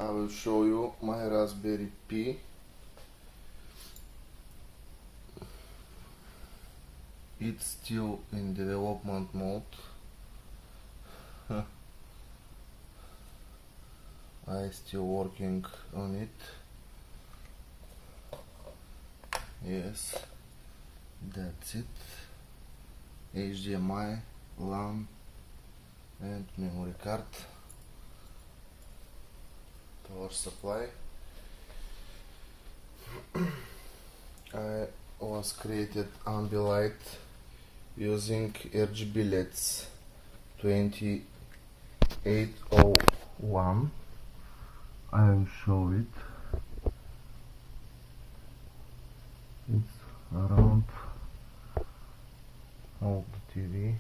I will show you my Raspberry Pi. It's still in development mode. I still working on it. Yes, that's it. HDMI, LAN and memory card. Power supply. I was created Ambilight using RGB LEDs 2801. I will show it. It's around all the TV.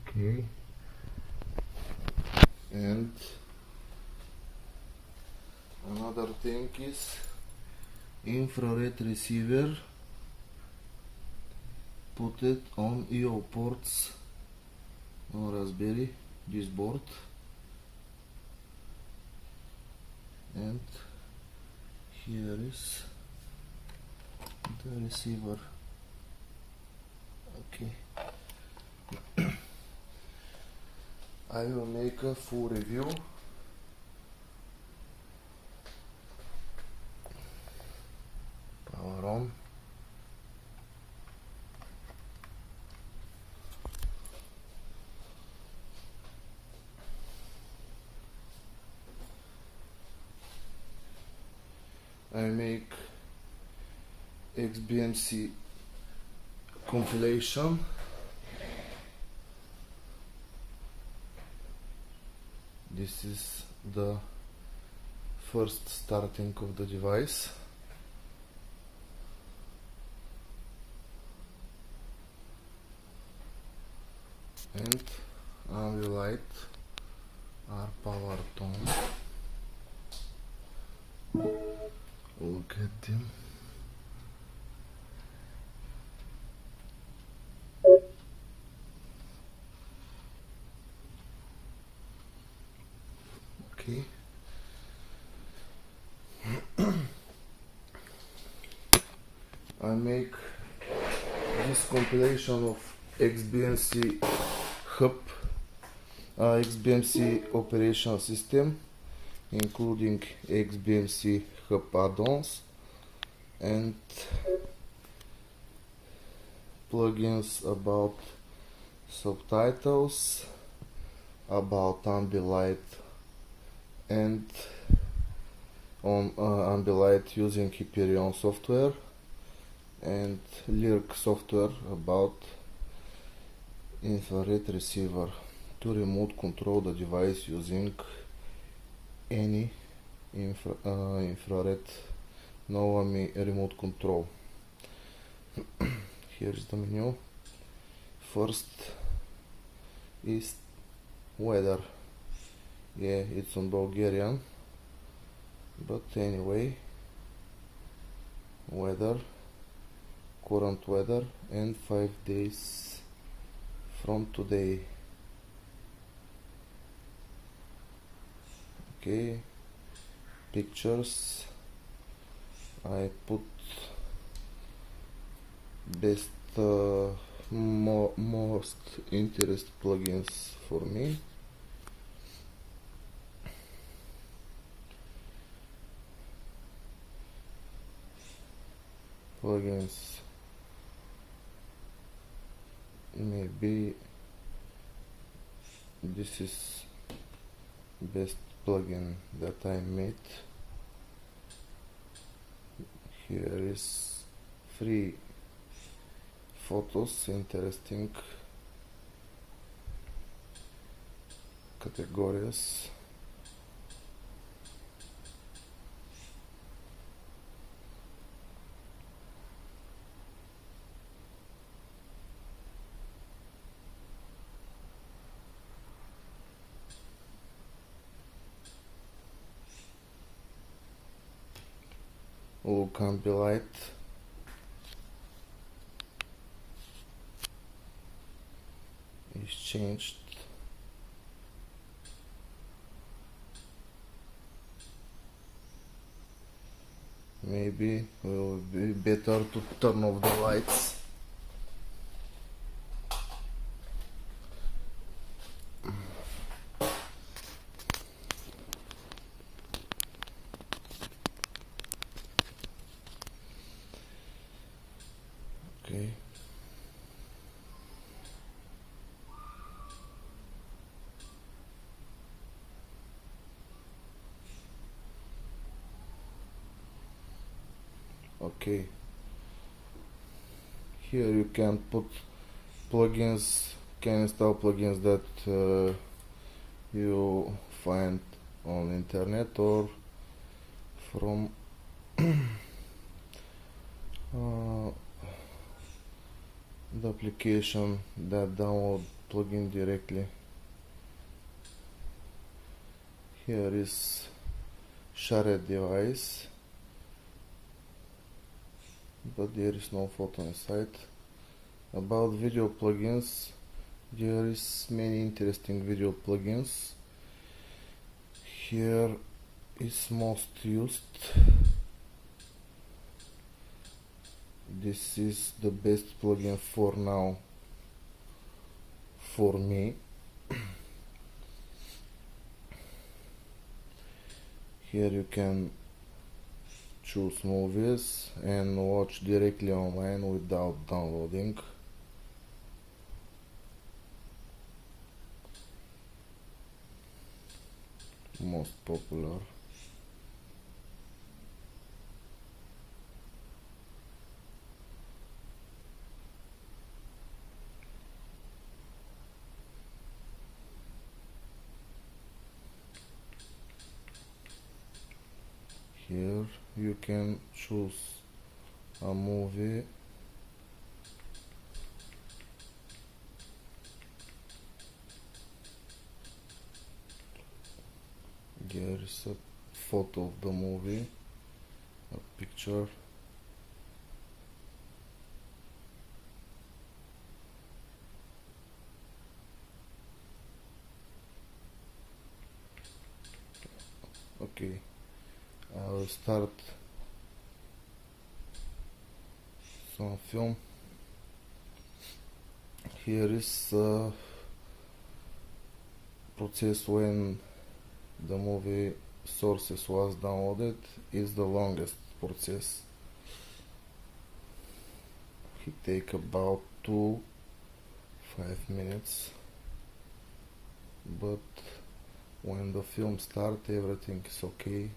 Okay, and another thing is infrared receiver. Put it on EO ports on Raspberry, this board, and here is the receiver. Okay. I will make a full review. Power on. I make XBMC compilation. This is the first starting of the device. And Ambilight are powered on. Look at them. Okay. I make this compilation of XBMCHub, XBMC operation system, including XBMCHub add-ons and plugins about subtitles, about Ambilight, and on Ambilight using Hyperion software, and Lirc software about infrared receiver to remote control the device using any infrared NOAMI remote control. Here is the menu. First is weather. Yeah, it's on Bulgarian, but anyway, weather, current weather, and 5 days from today. Okay, pictures. I put best most interest plugins for me. Plugins, maybe this is best plugin that I made. Here is free photos, interesting categories. Look Ambilight. is changed. Maybe it will be better to turn off the lights. Okay. Okay. Here you can put plugins, can install plugins that you find on internet or from the application that download plugin directly. Here is shared device, but there is no photo inside. About video plugins, there is many interesting video plugins. Here is most used. This is the best plugin for now for me. Here you can choose movies and watch directly online without downloading. Most popular. Here you can choose a movie Here is a photo of the movie, a picture. Okay, I will start some film. Here is a process when the movie sources was downloaded. Is the longest process. It take about 5 minutes, but when the film starts, everything is okay.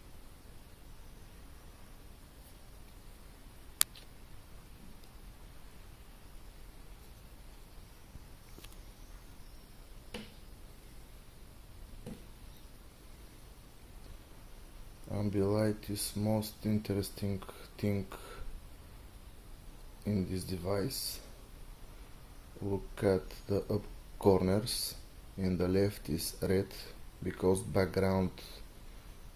Ambilight is most interesting thing in this device. Look at the up corners. In the left is red because background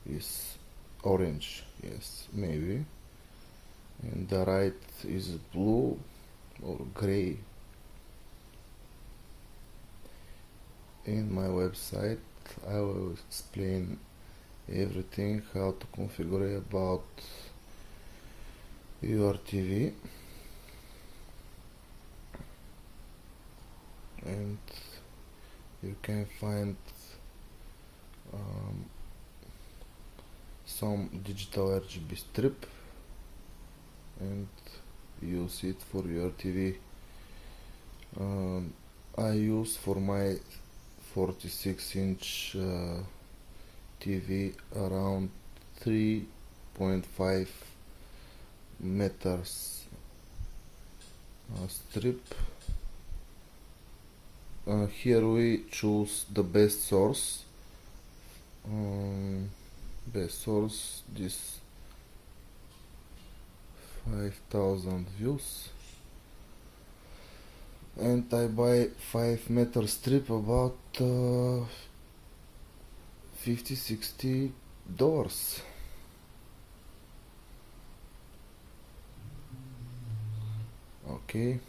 is orange. Yes, maybe. And the right is blue or gray. In my website I will explain everything, how to configure about your TV, and you can find some digital RGB strip and use it for your TV. I use for my 46-inch TV around 3.5 meters strip. Here we choose the best source. This 5000 views, and I buy 5-meter strip about $50-60. Okay,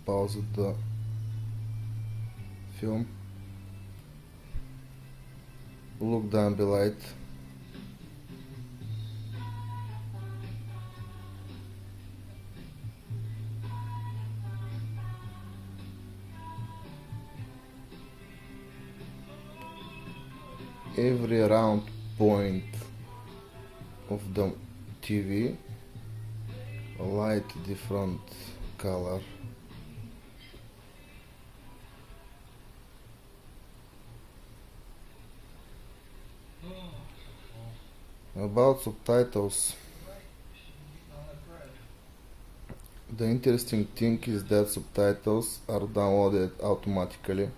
pause the film. Look the ambilight. Every round point of the TV light different color. About subtitles, the interesting thing is that subtitles are downloaded automatically.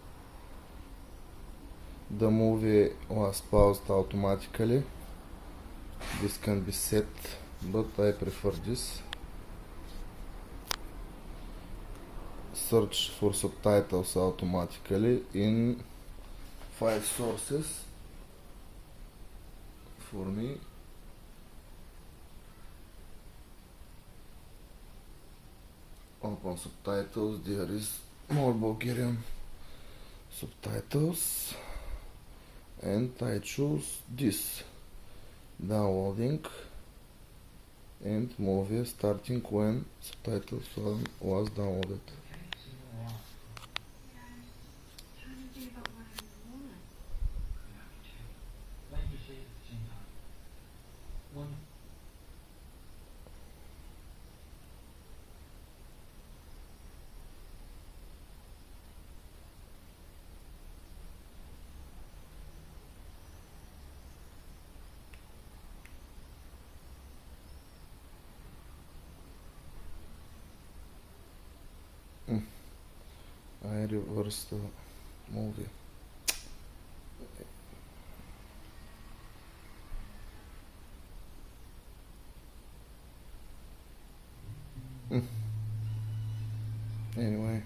The movie was paused automatically. This can be set, but I prefer this. Search for subtitles automatically in file sources. For me, open subtitles. There is more Bulgarian subtitles, and I choose this. Downloading and movie starting when subtitles was downloaded. I reversed the movie. Anyway.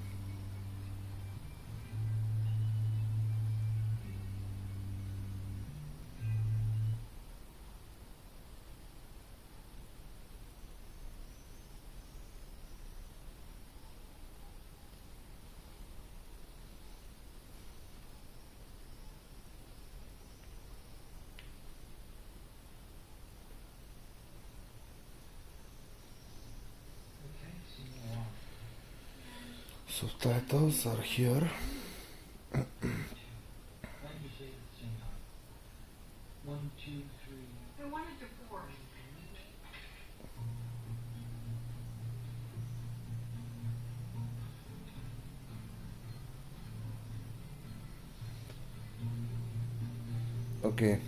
Subtitles are here. Okay.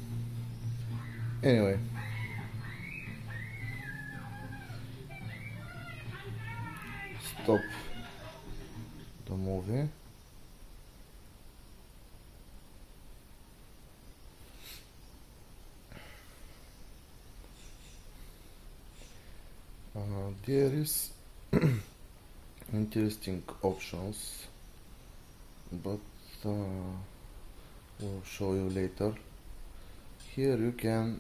Anyway. Stop the movie. There is interesting options, but we'll show you later. Here you can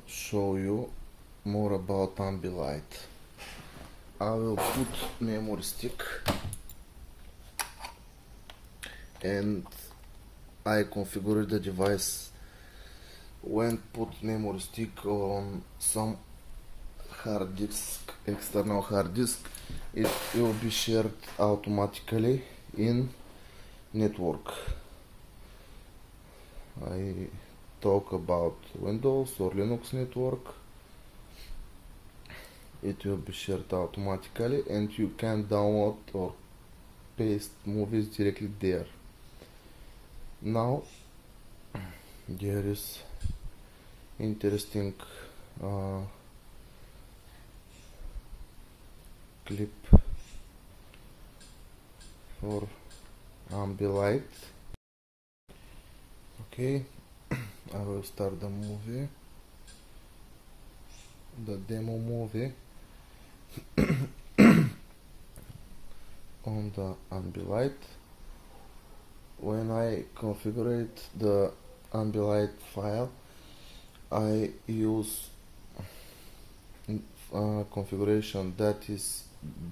show you more about ambilight. I will put memory stick and I configure the device. When put memory stick on some hard disk, external hard disk, it will be shared automatically in network. I talk about Windows or Linux network. It will be shared automatically and you can download or paste movies directly there. Now there is interesting clip for ambilight. Okay, I will start the movie, the demo movie on the ambilight. When I configure the ambilight file, I use configuration that is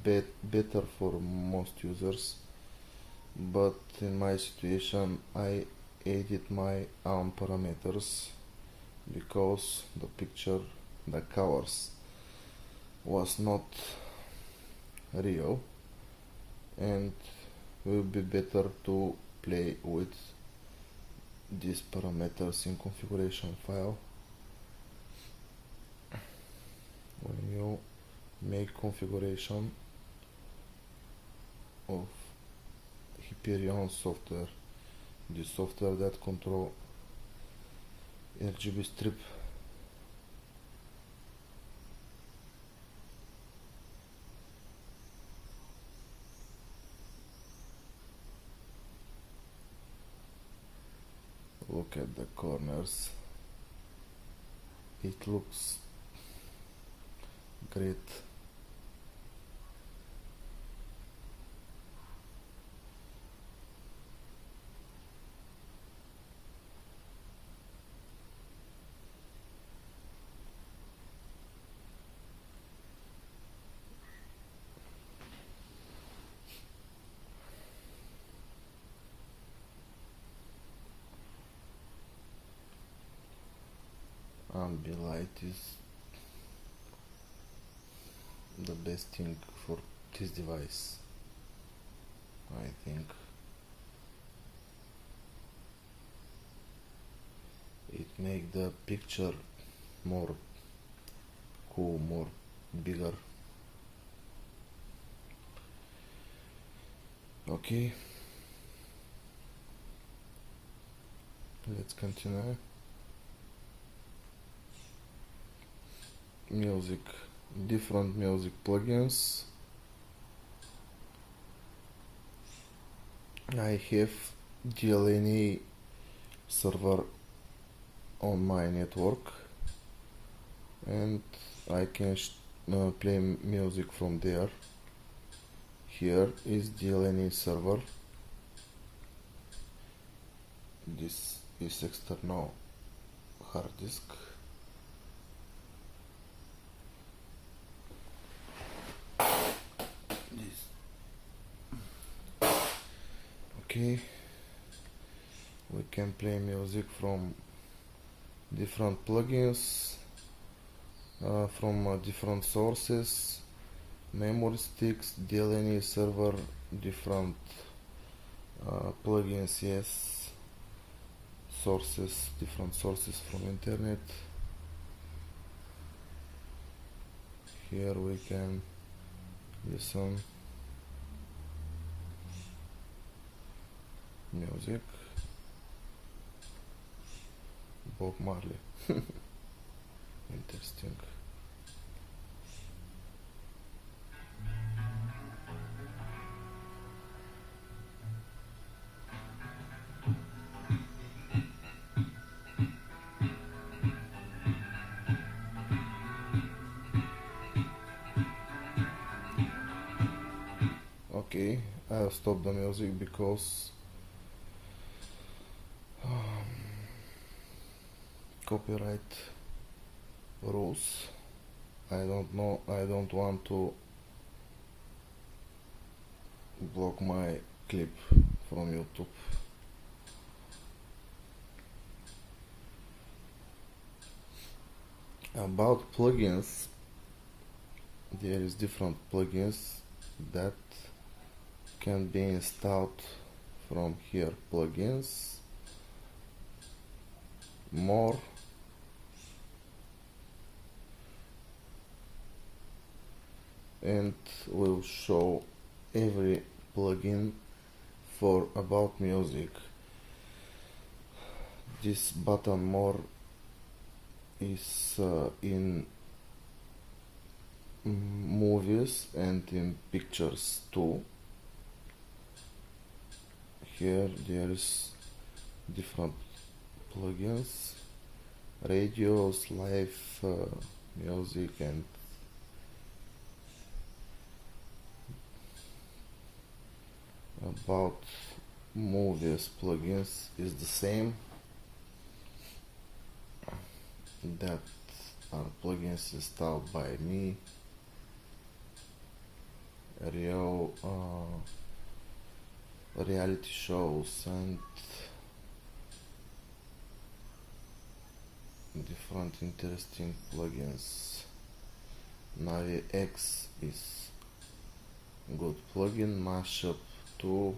better for most users, but in my situation I edit my own parameters because the picture, the colors was not real, and will be better to play with these parameters in configuration file. When you make configuration of Hyperion software, the software that control RGB strip, look at the corners, it looks great. Ambilight is the best thing for this device, I think. It makes the picture more cool, more bigger. Okay, let's continue. Music, different music plugins. I have DLNA server on my network, and I can play music from there. Here is DLNA server. This is external hard disk. Okay, we can play music from different plugins, from different sources, memory sticks, DLNA server, different plugins, yes, sources, different sources from internet. Here we can listen music. Bob Marley. Interesting. Okay, I'll stop the music because copyright rules. I don't want to block my clip from YouTube. About plugins, there is different plugins that can be installed from here. Plugins, more, and will show every plugin for about music. This button more is in movies and in pictures too. Here there is different plugins, radios, live music, and about movies plugins is the same. That are plugins installed by me. real reality shows and different interesting plugins. Navi X is good plugin, Mashup 2,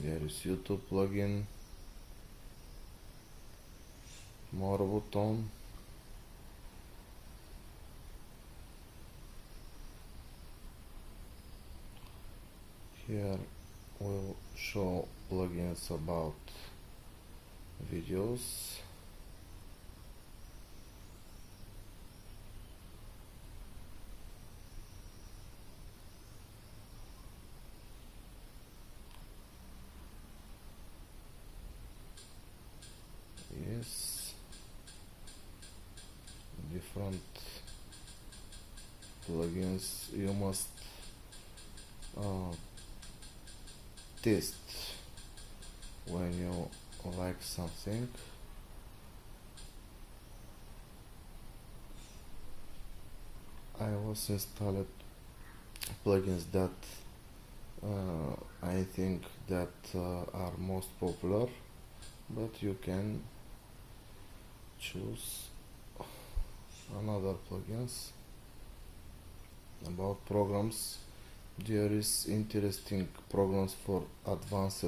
there is YouTube plugin, more button, here we'll show plugins about videos. Yes, different plugins you must test when you like something. I also installed plugins that I think that are most popular, but you can choose another plugins. About programs, there is interesting programs for advanced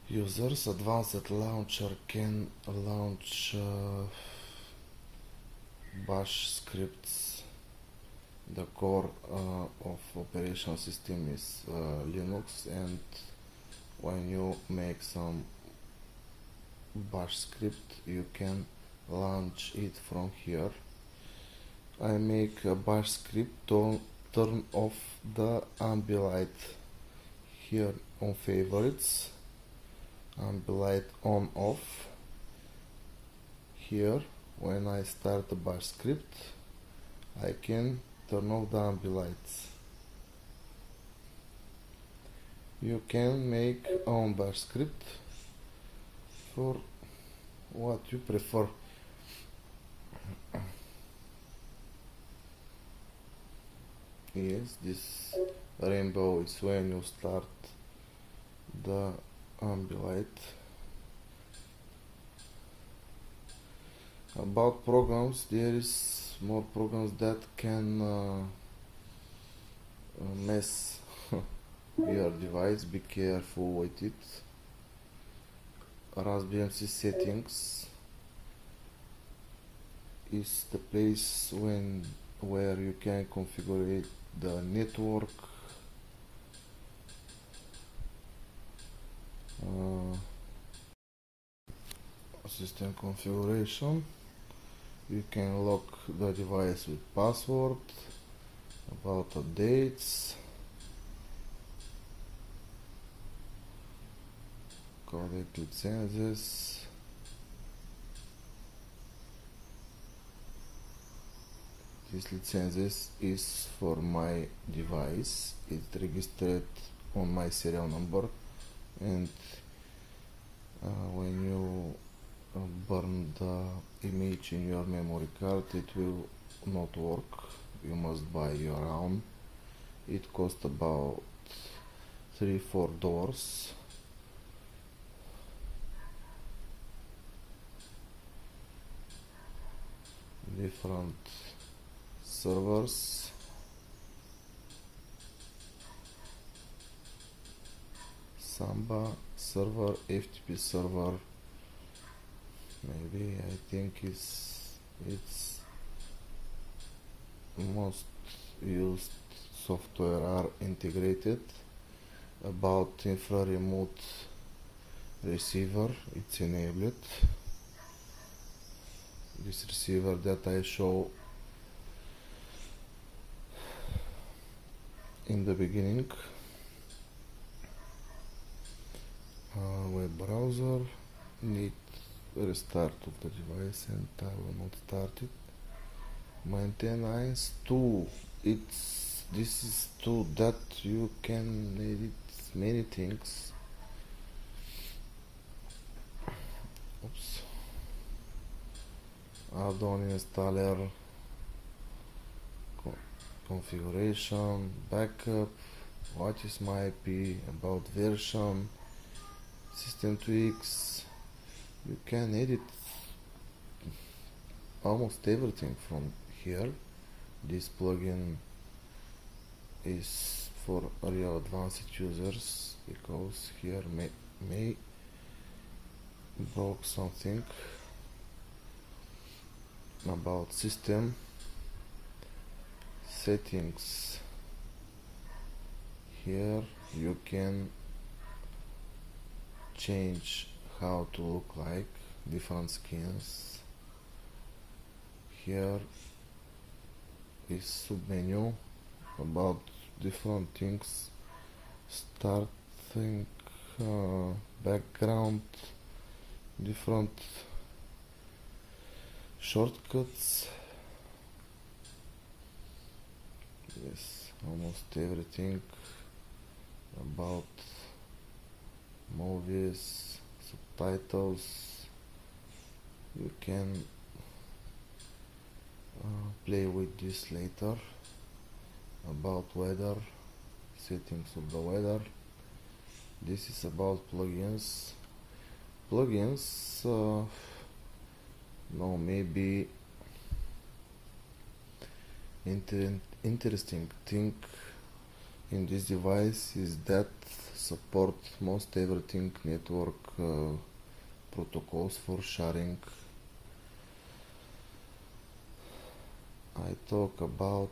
users. Advanced launcher can launch bash scripts. The core of operation system is Linux, and when you make some bash script you can launch it from here. I make a bash script to turn off the ambilight here on favorites, ambilight on off. Here when I start the bash script I can turn off the ambilights. You can make own bash script for what you prefer. Yes, this rainbow is when you start the ambilight. About programs, there is more programs that can mess your device. Be careful with it. Raspberry settings is the place where you can configure the network, system configuration. You can lock the device with password. About updates, codec licenses, this licenses is for my device. It's registered on my serial number, and when you burn the image in your memory card it will not work. You must buy your own. It costs about $3-4. Different servers, Samba server, FTP server. Maybe I think it's most used software are integrated. About infraremote receiver, it's enabled. This receiver that I show in the beginning. Web browser, need restart of the device and I will not start it. Maintenance tool, this is tool that you can edit many things. Oops. add-on installer, configuration, backup, what is my IP, about version, system tweaks. You can edit almost everything from here. This plugin is for real advanced users because here may broke something about system settings. Here you can change how to look like different skins. Here is submenu about different things, starting background, different shortcuts. Yes, almost everything about movies, subtitles. You can play with this later. About weather, settings of the weather. This is about plugins. No, maybe interesting thing in this device is that support most everything network protocols for sharing. I talk about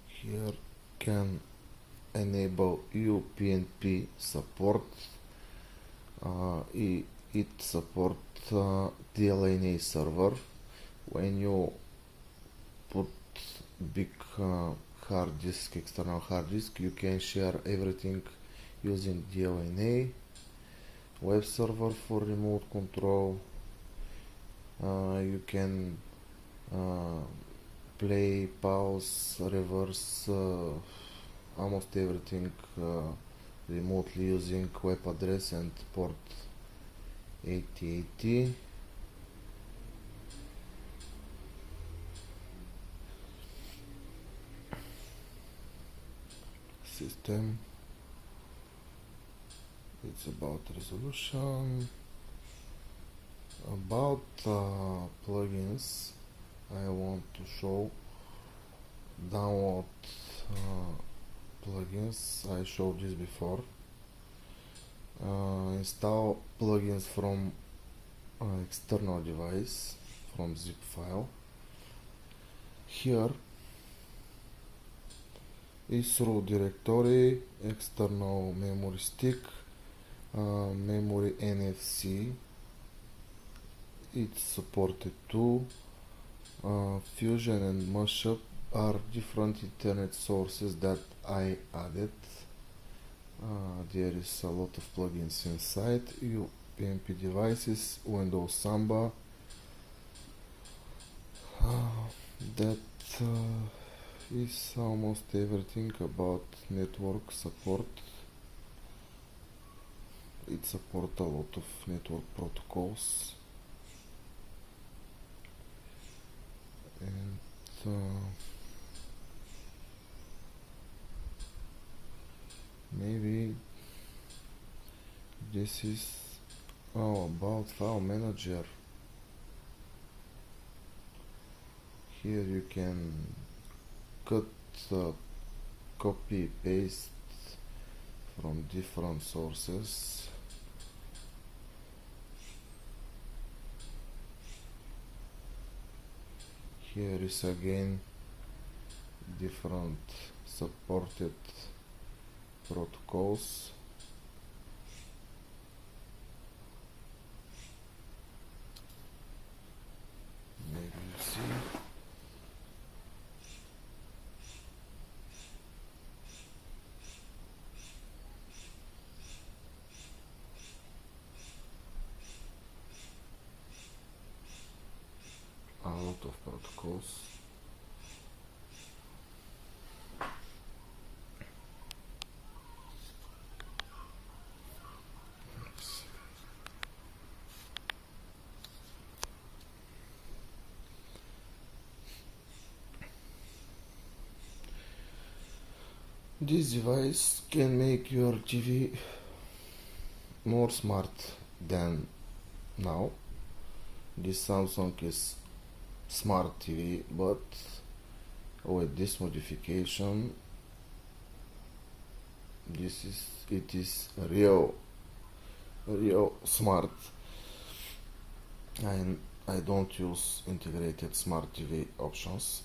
here can enable UPnP support. It support DLNA server. When you put big hard disk, external hard disk, you can share everything using DLNA. Web server for remote control. You can play, pause, reverse almost everything remotely using web address and port 8080. System, it's about resolution. About plugins, I want to show download plugins. I showed this before. Install plugins from external device from zip file. Here is root directory, external memory stick, memory NFC. It's supported too. Fusion and Mashup are different internet sources that I added. There is a lot of plugins inside. UPnP devices, Windows Samba. That is almost everything about network support. It supports a lot of network protocols. And maybe this is about file manager. Here you can cut, copy, paste from different sources. Here is again different supported protocols. Maybe you see. A lot of protocols. This device can make your TV more smart than now. This Samsung is smart TV, but with this modification, it is real smart. I don't use integrated smart TV options.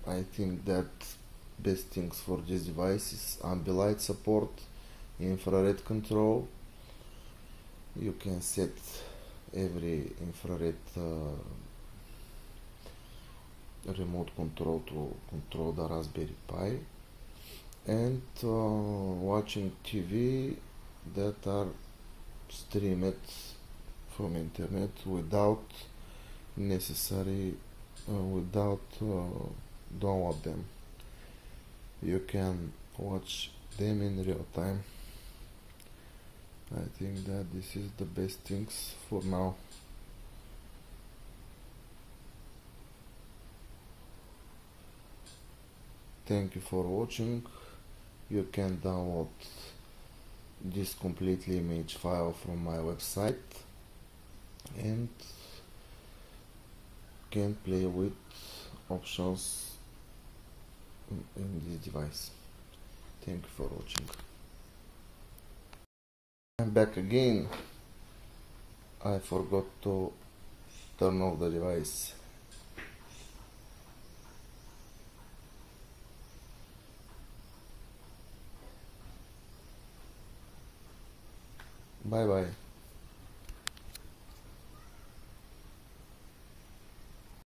I think that best things for this device is ambient support, infrared control. You can set every infrared remote control to control the Raspberry Pi, and watching TV that are streamed from internet without download them. You can watch them in real time. I think that this is the best things for now. Thank you for watching. You can download this completely image file from my website and can play with options in this device. Thank you for watching. I'm back again. I forgot to turn off the device. Bye bye.